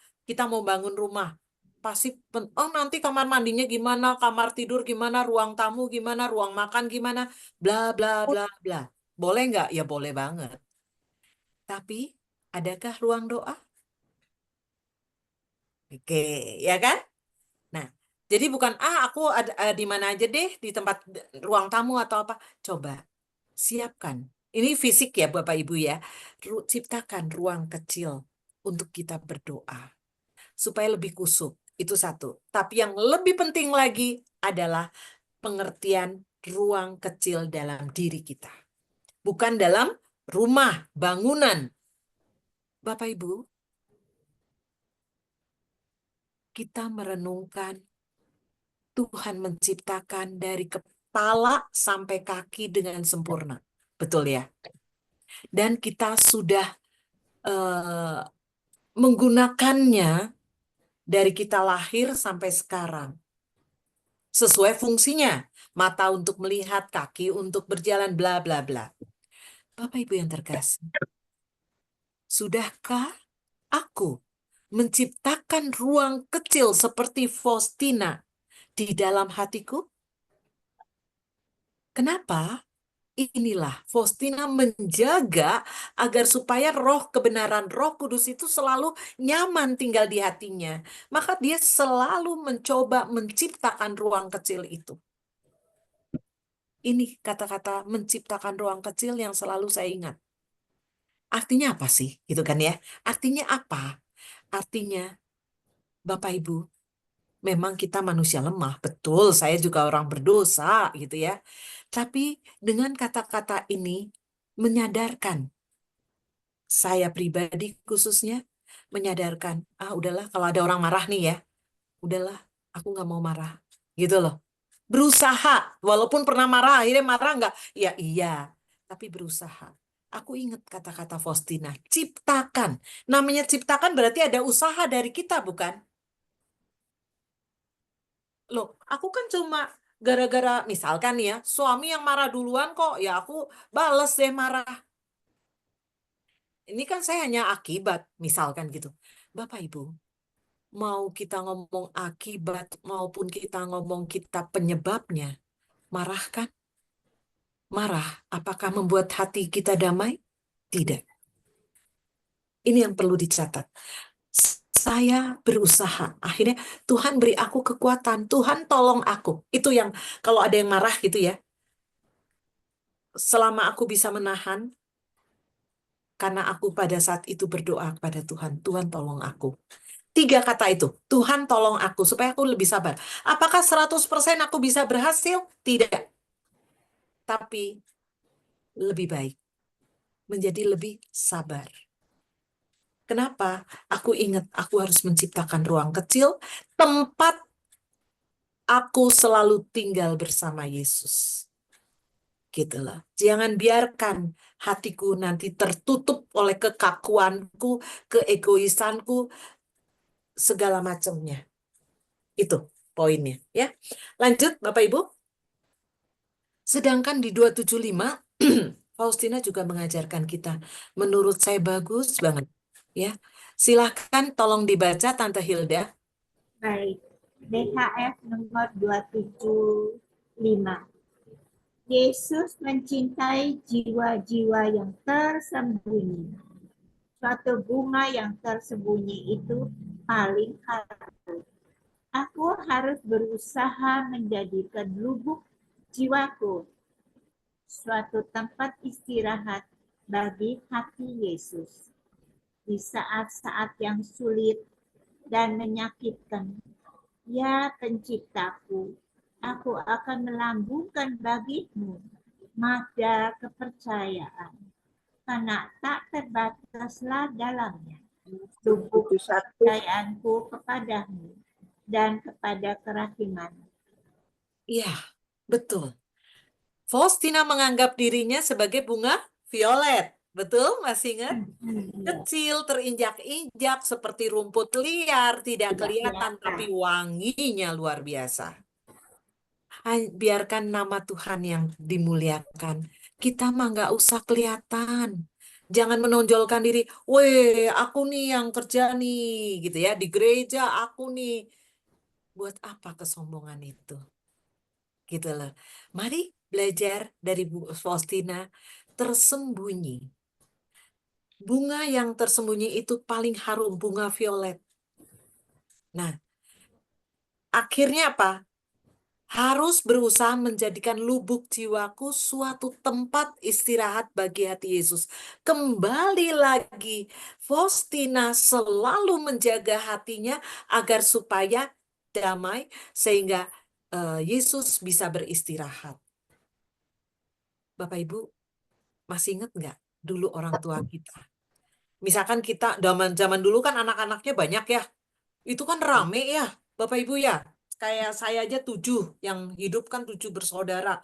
Speaker 2: mau bangun rumah. Pasti, oh nanti kamar mandinya gimana, kamar tidur gimana, ruang tamu gimana, ruang makan gimana, bla bla bla bla. Boleh nggak? Ya boleh banget. Tapi adakah ruang doa? Oke, ya kan? Nah, jadi bukan aku ada di mana aja deh, di tempat ruang tamu atau apa. Coba siapkan. Ini fisik ya Bapak Ibu ya. Ciptakan ruang kecil untuk kita berdoa supaya lebih kusuk. Itu satu. Tapi yang lebih penting lagi adalah pengertian ruang kecil dalam diri kita. Bukan dalam rumah, bangunan. Bapak Ibu, kita merenungkan Tuhan menciptakan dari kepala sampai kaki dengan sempurna. Betul ya? Dan kita sudah menggunakannya dari kita lahir sampai sekarang. Sesuai fungsinya. Mata untuk melihat, kaki untuk berjalan, bla bla bla. Bapak Ibu yang terkasih, sudahkah aku menciptakan ruang kecil seperti Faustina di dalam hatiku? Kenapa? Inilah Faustina menjaga agar supaya roh kebenaran, roh kudus itu selalu nyaman tinggal di hatinya. Maka dia selalu mencoba menciptakan ruang kecil itu. Ini kata-kata menciptakan ruang kecil yang selalu saya ingat. Artinya apa sih? Gitu kan ya. Artinya apa? Artinya, Bapak Ibu, memang kita manusia lemah. Betul, saya juga orang berdosa gitu ya. Tapi dengan kata-kata ini menyadarkan, saya pribadi khususnya menyadarkan, udahlah kalau ada orang marah nih ya, udahlah aku nggak mau marah. Gitu loh. Berusaha, walaupun pernah marah, akhirnya marah nggak? Ya iya, tapi berusaha. Aku ingat kata-kata Faustina, ciptakan. Namanya ciptakan berarti ada usaha dari kita, bukan? Loh, aku kan cuma gara-gara, misalkan ya, suami yang marah duluan kok, ya aku bales deh marah. Ini kan saya hanya akibat, misalkan gitu. Bapak Ibu, mau kita ngomong akibat maupun kita ngomong kita penyebabnya, marah kan? Marah, apakah membuat hati kita damai? Tidak. Ini yang perlu dicatat. Saya berusaha. Akhirnya Tuhan beri aku kekuatan. Tuhan tolong aku. Itu yang kalau ada yang marah gitu ya. Selama aku bisa menahan, karena aku pada saat itu berdoa kepada Tuhan. Tuhan tolong aku. 3 kata itu. Tuhan tolong aku supaya aku lebih sabar. Apakah 100% aku bisa berhasil? Tidak. Tapi lebih baik. Menjadi lebih sabar. Kenapa? Aku ingat aku harus menciptakan ruang kecil, tempat aku selalu tinggal bersama Yesus. Gitu loh. Jangan biarkan hatiku nanti tertutup oleh kekakuanku, keegoisanku, segala macamnya. Itu poinnya ya. Lanjut Bapak Ibu. Sedangkan di 275 Faustina juga mengajarkan kita. Menurut saya bagus banget ya. Silahkan tolong dibaca Tante Hilda.
Speaker 3: Baik, DHF nomor 275. Yesus mencintai jiwa-jiwa yang tersembunyi. Suatu bunga yang tersembunyi itu paling halus. Aku harus berusaha menjadikan lubuk jiwaku suatu tempat istirahat bagi hati Yesus. Di saat-saat yang sulit dan menyakitkan, ya penciptaku, aku akan melambungkan bagimu nada kepercayaan, karena tak terbataslah dalamnya lubuk kepercayaanku kepadamu dan kepada kerahiman.
Speaker 2: Iya, betul. Faustina menganggap dirinya sebagai bunga violet. Betul? Masih ingat?
Speaker 3: Iya.
Speaker 2: Kecil, terinjak-injak, seperti rumput liar, tidak
Speaker 3: Tidak
Speaker 2: kelihatan,
Speaker 3: kelihatan.
Speaker 2: tapi wanginya luar biasa. Biarkan nama Tuhan yang dimuliakan. Kita mah nggak usah kelihatan. Jangan menonjolkan diri, weh, aku nih yang kerja nih, gitu ya. Di gereja aku nih. Buat apa kesombongan itu? Gitu loh. Mari belajar dari Bu Faustina, tersembunyi. Bunga yang tersembunyi itu paling harum, bunga violet. Nah, akhirnya apa? Harus berusaha menjadikan lubuk jiwaku suatu tempat istirahat bagi hati Yesus. Kembali lagi, Faustina selalu menjaga hatinya agar supaya damai, sehingga Yesus bisa beristirahat. Bapak Ibu, masih ingat nggak dulu orang tua kita? Misalkan kita, zaman dulu kan anak-anaknya banyak ya, itu kan rame ya, Bapak Ibu ya. Kayak saya aja 7, yang hidup kan 7 bersaudara.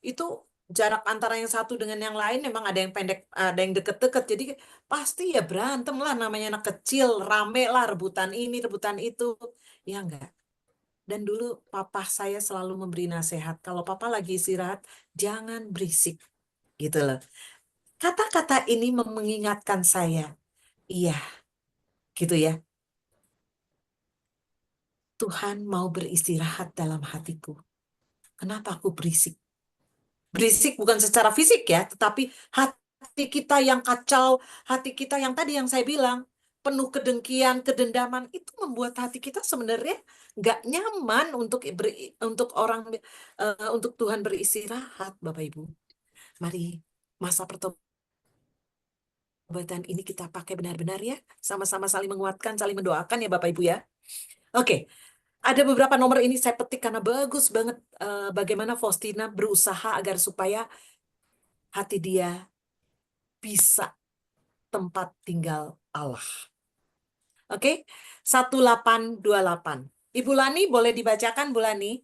Speaker 2: Itu jarak antara yang satu dengan yang lain memang ada yang pendek, ada yang deket-deket. Jadi pasti ya berantem lah, namanya anak kecil, rame lah, rebutan ini, rebutan itu. Ya enggak. Dan dulu papa saya selalu memberi nasihat, kalau papa lagi istirahat, jangan berisik. Gitu loh. Kata-kata ini mengingatkan saya, iya, gitu ya. Tuhan mau beristirahat dalam hatiku. Kenapa aku berisik? Berisik bukan secara fisik ya, tetapi hati kita yang kacau, hati kita yang tadi yang saya bilang, penuh kedengkian, kedendaman, itu membuat hati kita sebenarnya nggak nyaman untuk orang untuk Tuhan beristirahat, Bapak Ibu. Mari masa pertobatan ini kita pakai benar-benar ya, sama-sama saling menguatkan, saling mendoakan ya Bapak Ibu ya. Oke. Ada beberapa nomor ini saya petik karena bagus banget bagaimana Faustina berusaha agar supaya hati dia bisa tempat tinggal Allah. Oke, 1828. Ibu Lani boleh dibacakan, Bu Lani?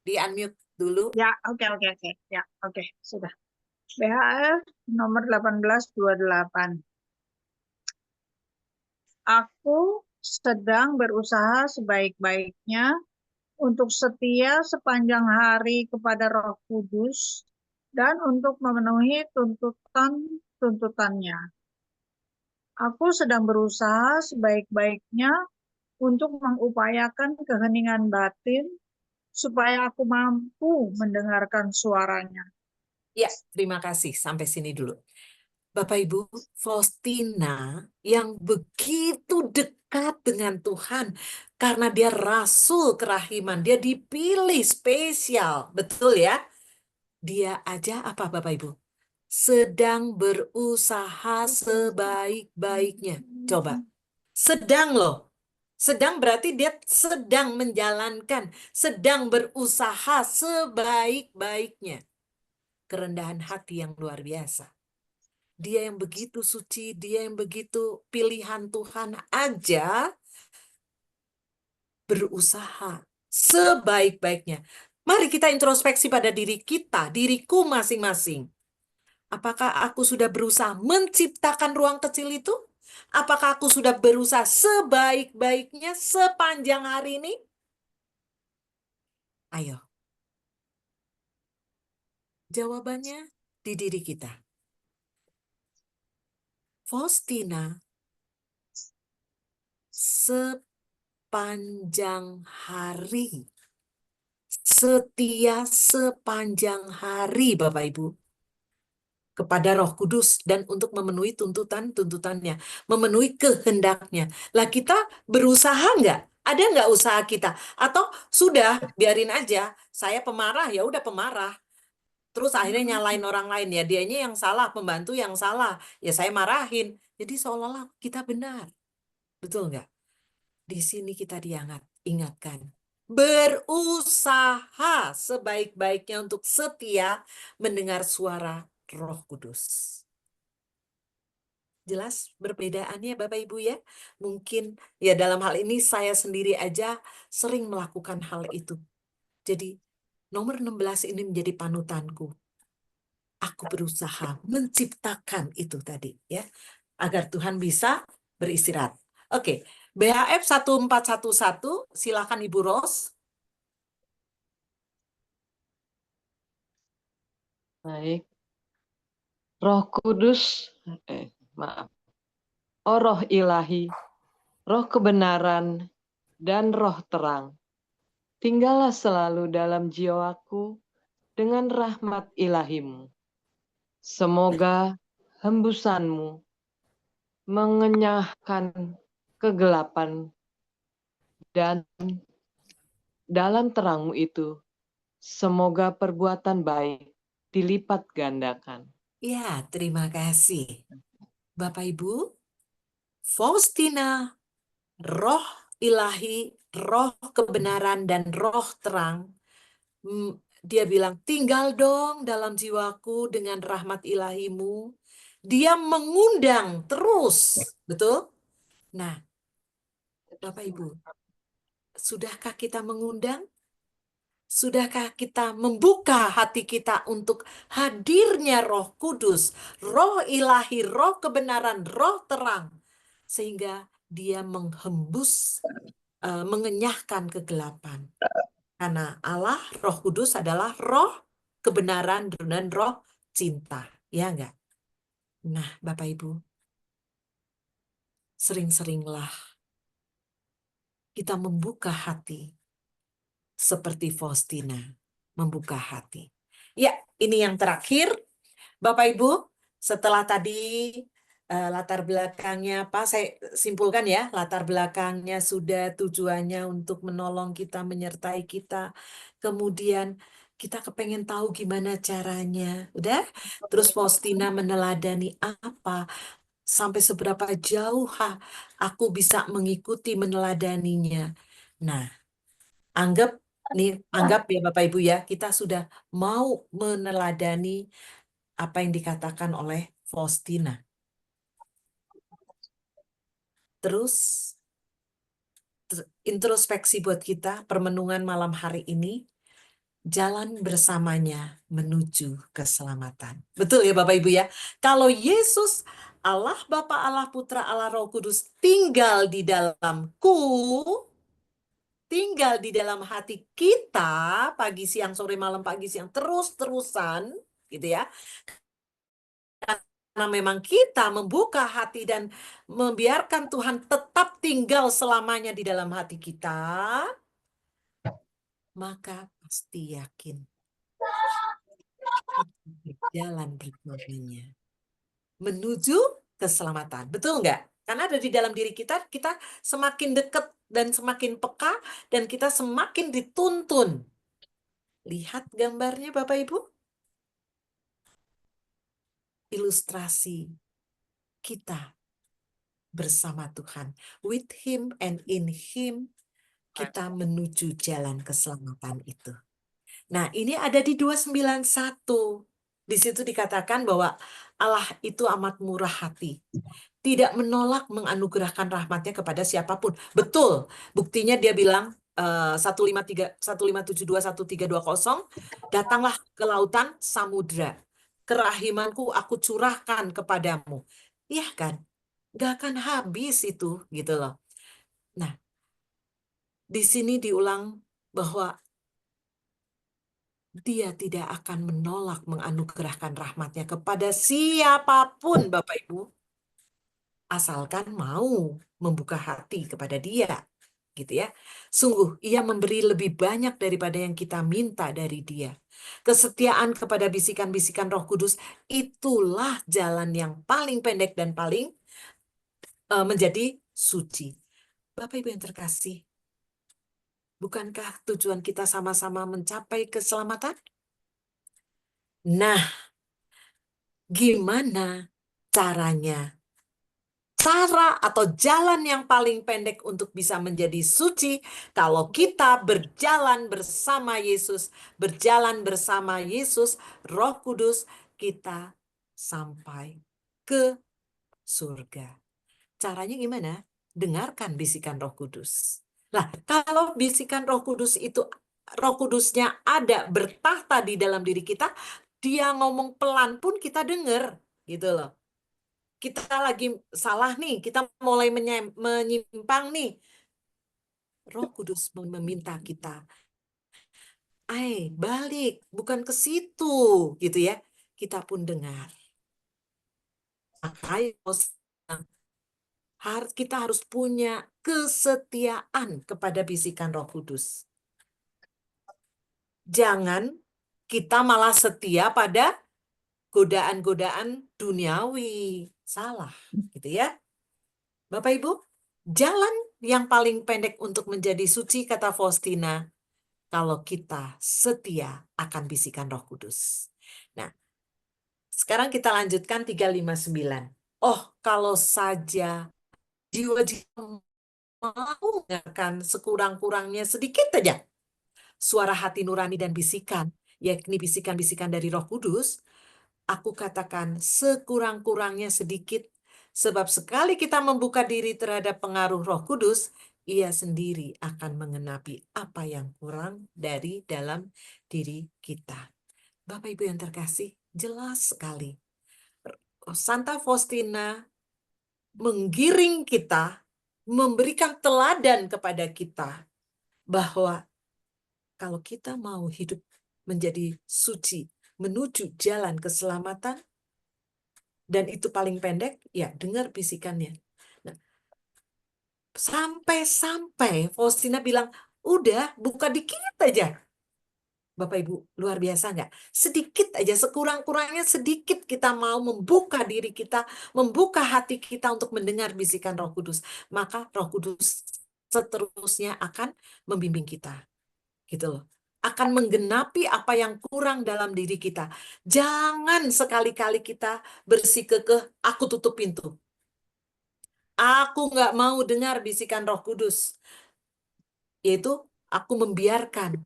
Speaker 2: Di unmute dulu.
Speaker 4: Ya, oke. Ya, oke, sudah. BHF nomor 1828. Aku sedang berusaha sebaik-baiknya untuk setia sepanjang hari kepada Roh Kudus dan untuk memenuhi tuntutannya. Aku sedang berusaha sebaik-baiknya untuk mengupayakan keheningan batin supaya aku mampu mendengarkan suaranya.
Speaker 2: Ya, terima kasih. Sampai sini dulu. Bapak Ibu, Faustina yang begitu dekat dengan Tuhan karena dia rasul kerahiman, dia dipilih spesial, betul ya? Dia aja apa Bapak Ibu? Sedang berusaha sebaik-baiknya. Coba, sedang loh. Sedang berarti dia sedang menjalankan, sedang berusaha sebaik-baiknya. Kerendahan hati yang luar biasa. Dia yang begitu suci, dia yang begitu pilihan Tuhan aja berusaha sebaik-baiknya. Mari kita introspeksi pada diri kita, diriku masing-masing. Apakah aku sudah berusaha menciptakan ruang kecil itu? Apakah aku sudah berusaha sebaik-baiknya sepanjang hari ini? Ayo. Jawabannya di diri kita. Faustina sepanjang hari, setia sepanjang hari, Bapak Ibu, kepada Roh Kudus dan untuk memenuhi tuntutannya, memenuhi kehendaknya. Lah kita berusaha nggak? Ada nggak usaha kita? Atau sudah biarin aja, saya pemarah, ya udah pemarah. Terus akhirnya nyalain orang lain, ya dianya yang salah, pembantu yang salah, ya saya marahin. Jadi seolah-olah kita benar. Betul nggak? Di sini kita ingatkan. Berusaha sebaik-baiknya untuk setia mendengar suara Roh Kudus. Jelas perbedaannya Bapak Ibu ya? Mungkin ya dalam hal ini saya sendiri aja sering melakukan hal itu. Jadi nomor 16 ini menjadi panutanku. aku berusaha menciptakan itu tadi ya, agar Tuhan bisa beristirahat. Oke, BHF 1411, silakan Ibu Ros.
Speaker 1: Baik. Roh Kudus, maaf. Oh Roh Ilahi, Roh kebenaran, dan Roh terang, tinggallah selalu dalam jiwaku dengan rahmat ilahimu. Semoga hembusanmu mengenyahkan kegelapan, dan dalam terangmu itu, semoga perbuatan baik dilipat gandakan.
Speaker 2: Ya, terima kasih. Bapak Ibu, Faustina, Roh Ilahi, Roh kebenaran, dan Roh terang, dia bilang, tinggal dong dalam jiwaku dengan rahmat ilahimu. Dia mengundang terus, betul? Nah, Bapak Ibu, sudahkah kita mengundang? Sudahkah kita membuka hati kita untuk hadirnya Roh Kudus, Roh Ilahi, Roh kebenaran, Roh terang, sehingga dia menghembus, mengenyahkan kegelapan. Karena Allah, Roh Kudus adalah Roh kebenaran dan Roh cinta, ya enggak? Nah, Bapak Ibu, sering-seringlah kita membuka hati seperti Faustina membuka hati. Ya, ini yang terakhir, Bapak Ibu. Setelah tadi latar belakangnya apa, saya simpulkan ya, latar belakangnya sudah, tujuannya untuk menolong kita, menyertai kita. Kemudian kita kepengen tahu gimana caranya, udah. Terus Faustina meneladani apa, sampai seberapa jauh aku bisa mengikuti meneladaninya. Nah, anggap ya Bapak Ibu ya, kita sudah mau meneladani apa yang dikatakan oleh Faustina. Terus introspeksi buat kita, permenungan malam hari ini, jalan bersamanya menuju keselamatan. Betul ya Bapak Ibu ya? Kalau Yesus, Allah Bapa, Allah Putra, Allah Roh Kudus tinggal di dalamku, tinggal di dalam hati kita, pagi, siang, sore, malam, pagi, siang, terus-terusan, gitu ya. Karena memang kita membuka hati dan membiarkan Tuhan tetap tinggal selamanya di dalam hati kita, maka pasti yakin jalan bersamanya menuju keselamatan. Betul nggak? Karena ada di dalam diri kita, kita semakin dekat dan semakin peka, dan kita semakin dituntun. Lihat gambarnya Bapak Ibu. Ilustrasi kita bersama Tuhan. With Him and in Him, kita menuju jalan keselamatan itu. Nah, ini ada di 291. Di situ dikatakan bahwa Allah itu amat murah hati. Tidak menolak menganugerahkan rahmatnya kepada siapapun. Betul. Buktinya dia bilang 15721 datanglah ke lautan samudra. Kerahimanku aku curahkan kepadamu. Iya kan? Gak akan habis itu gitu loh. Nah, di sini diulang bahwa Dia tidak akan menolak menganugerahkan rahmatnya kepada siapapun, Bapak Ibu. Asalkan mau membuka hati kepada Dia. Gitu ya. Sungguh, Ia memberi lebih banyak daripada yang kita minta dari Dia. Kesetiaan kepada bisikan-bisikan Roh Kudus, itulah jalan yang paling pendek dan paling menjadi suci. Bapak Ibu yang terkasih, bukankah tujuan kita sama-sama mencapai keselamatan? Nah, gimana caranya? Cara atau jalan yang paling pendek untuk bisa menjadi suci, kalau kita berjalan bersama Yesus, Roh Kudus, kita sampai ke surga. Caranya gimana? Dengarkan bisikan Roh Kudus. Nah, kalau bisikan Roh Kudus itu, Roh Kudusnya ada bertahta di dalam diri kita, Dia ngomong pelan pun kita dengar, gitu loh. Kita lagi salah nih, kita mulai menyimpang nih. Roh Kudus meminta kita, balik, bukan ke situ, gitu ya. Kita pun dengar. Makanya kita harus punya kesetiaan kepada bisikan Roh Kudus. Jangan kita malah setia pada godaan-godaan duniawi. Salah, gitu ya. Bapak Ibu, jalan yang paling pendek untuk menjadi suci, kata Faustina, kalau kita setia akan bisikan Roh Kudus. Nah, sekarang kita lanjutkan 359. Oh, kalau saja jiwa-jiwa mau mendengarkan sekurang-kurangnya sedikit aja suara hati nurani dan bisikan, yakni bisikan-bisikan dari Roh Kudus, aku katakan sekurang-kurangnya sedikit, sebab sekali kita membuka diri terhadap pengaruh Roh Kudus, ia sendiri akan mengenapi apa yang kurang dari dalam diri kita. Bapak Ibu yang terkasih, jelas sekali. Santa Faustina menggiring kita, memberikan teladan kepada kita, bahwa kalau kita mau hidup menjadi suci, menuju jalan keselamatan, dan itu paling pendek, ya dengar bisikannya. Nah, sampai-sampai Faustina bilang, udah buka dikit aja. Bapak Ibu, luar biasa nggak? Sedikit aja, sekurang-kurangnya sedikit kita mau membuka diri kita, membuka hati kita untuk mendengar bisikan Roh Kudus. Maka Roh Kudus seterusnya akan membimbing kita. Gitu loh. Akan menggenapi apa yang kurang dalam diri kita. Jangan sekali-kali kita bersikukuh, aku tutup pintu. Aku nggak mau dengar bisikan Roh Kudus. Yaitu aku membiarkan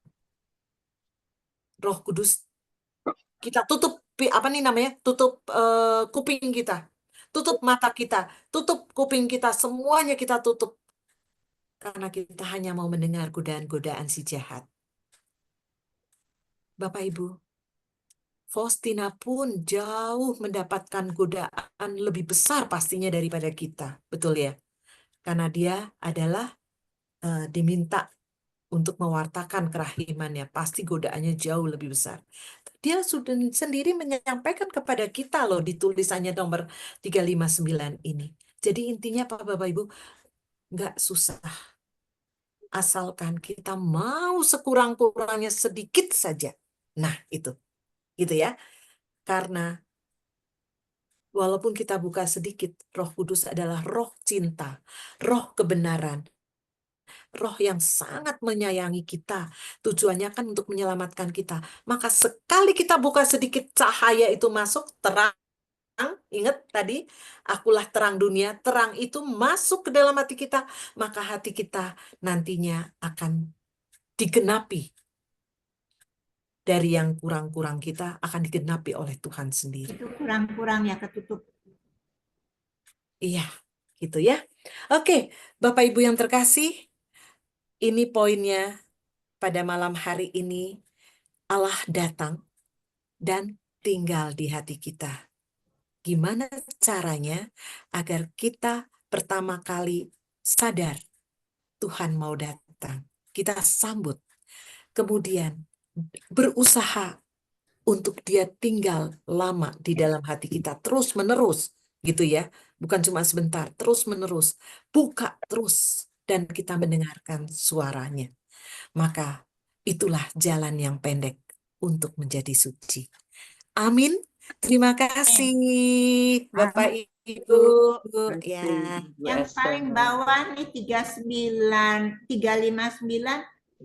Speaker 2: Roh Kudus, kita tutup tutup kuping kita, tutup mata kita, tutup kuping kita, semuanya kita tutup. Karena kita hanya mau mendengar godaan-godaan si jahat. Bapak Ibu, Faustina pun jauh mendapatkan godaan lebih besar pastinya daripada kita. Betul ya? Karena dia adalah diminta untuk mewartakan kerahimannya. Pasti godaannya jauh lebih besar. Dia sudah sendiri menyampaikan kepada kita loh di tulisannya nomor 359 ini. Jadi intinya Bapak Ibu, nggak susah. Asalkan kita mau sekurang-kurangnya sedikit saja. Nah itu. Gitu ya. Karena walaupun kita buka sedikit, Roh Kudus adalah roh cinta, roh kebenaran, roh yang sangat menyayangi kita. Tujuannya kan untuk menyelamatkan kita. Maka sekali kita buka sedikit, cahaya itu masuk, terang. Ingat tadi, akulah terang dunia. Terang itu masuk ke dalam hati kita. Maka hati kita nantinya akan digenapi. Dari yang kurang-kurang kita akan digenapi oleh Tuhan sendiri.
Speaker 3: Itu kurang-kurang ya, ketutup.
Speaker 2: Iya, gitu ya. Oke, Bapak Ibu yang terkasih, ini poinnya pada malam hari ini. Allah datang dan tinggal di hati kita. Gimana caranya agar kita pertama kali sadar Tuhan mau datang? Kita sambut. Kemudian berusaha untuk dia tinggal lama di dalam hati kita. Terus menerus gitu ya. Bukan cuma sebentar, terus menerus. Buka terus dan kita mendengarkan suaranya. Maka itulah jalan yang pendek untuk menjadi suci. Amin. Terima kasih Bapak Ibu. Ya.
Speaker 3: Yang paling bawah nih 359